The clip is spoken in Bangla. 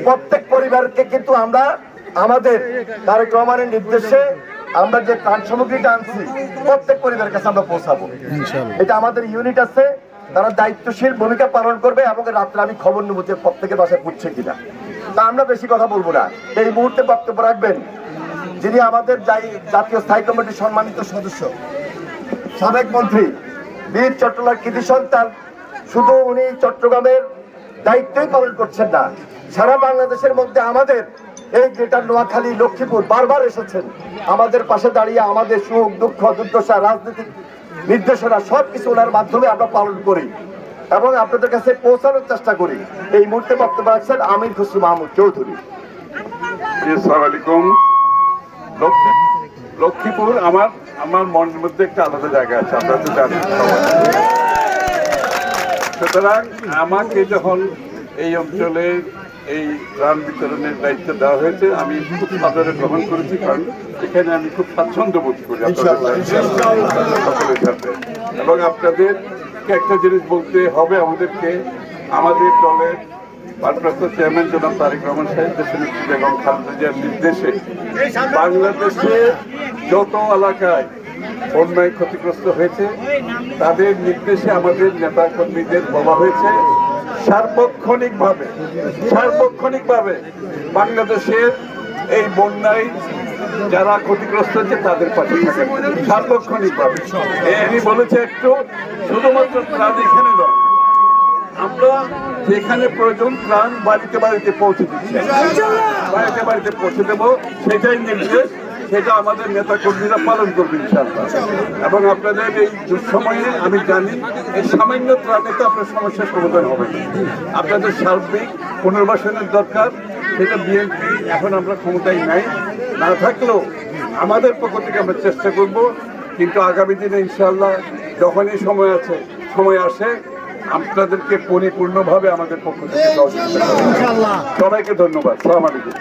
প্রত্যেক পরিবারকে কিন্তু আমরা আমাদের তারেক রহমানের নির্দেশে আমরা যে ত্রাণ সামগ্রীটা আনছি প্রত্যেক পরিবারের কাছে আমরা পৌঁছাবো। এটা আমাদের ইউনিট আছে, তারা দায়িত্বশীল ভূমিকা পালন করবে এবং রাত্রে আমি খবর নেবো যে প্রত্যেকের বাসায় পুড়ছে কিনা। তা আমরা বেশি কথা বলবো না, এই মুহূর্তে বক্তব্য রাখবেন যিনি আমাদের জাতীয় স্থায়ী কমিটির সম্মানিত সদস্য, সাবেক মন্ত্রী বীর চট্টলার কৃতি সন্তান। শুধু উনি চট্টগ্রামের দায়িত্বই পালন করছেন না, সারা বাংলাদেশের মধ্যে আমাদের এই গ্রেটার নোয়াখালী, লক্ষ্মীপুর বারবার এসেছেন আমাদের পাশে দাঁড়িয়ে। আমাদের সুখ দুঃখ দুর্দশা রাজনৈতিক নির্দেশনা সবকিছু ওনার মাধ্যমে আমরা পালন করি এবং আপনাদের কাছে পৌঁছানোর চেষ্টা করি। এই মুহূর্তে বক্তব্য রাখছেন আমির খুশরু মাহমুদ চৌধুরী। আসসালামু আলাইকুম। লক্ষ্মীপুর আমার মনের মধ্যে একটা আলাদা জায়গা আছে, আপনারা তো জানেন। সুতরাং আমাকে যখন এই অঞ্চলে এই ত্রাণ বিতরণের দায়িত্ব দেওয়া হয়েছে আমি খুব সাদরে গ্রহণ করেছি, কারণ এখানে আমি খুব স্বাচ্ছন্দ্য বোধ করি সকলের সাথে। এবং আপনাদেরকে একটা জিনিস বলতে হবে, আমাদের দলের ভারপ্রাপ্ত চেয়ারম্যান জনাব তারেক রহমান সাহেব, দেশনেত্রী বেগম খালেদা জিয়ার নির্দেশে বাংলাদেশে যত এলাকায় বন্যায় ক্ষতিগ্রস্ত হয়েছে তাদের নির্দেশে আমাদের নেতা কর্মীদের বলা হয়েছে সার্বক্ষণিকভাবে বাংলাদেশের এই বন্যায় যারা ক্ষতিগ্রস্ত হচ্ছে তাদের পাশে থাকেন সার্বক্ষণিকভাবে। উনি বলেছে একটু শুধুমাত্র ত্রাণ এখানে নয়, আমরা যেখানে প্রয়োজন ত্রাণ বাড়িতে বাড়িতে পৌঁছে দিচ্ছি, বাড়িতে পৌঁছে দেবো, সেটাই নির্দেশ, সেটা আমাদের নেতা কর্মীরা পালন করবে ইনশাআল্লাহ। এবং আপনাদের এই দুঃসময়ে আমি জানি এই সামান্য ত্রাণে তো আপনার সমস্যার সমাধান হবে না, আপনাদের সার্বিক পুনর্বাসনের দরকার। সেটা বিএনপি এখন আমরা ক্ষমতায় নাই, না থাকলেও আমাদের পক্ষ থেকে আমরা চেষ্টা করব। কিন্তু আগামী দিনে ইনশাআল্লাহ যখনই সময় আসে আপনাদেরকে পরিপূর্ণভাবে আমাদের পক্ষ থেকে সহযোগিতা করব। সবাইকে ধন্যবাদ। আসসালামু আলাইকুম।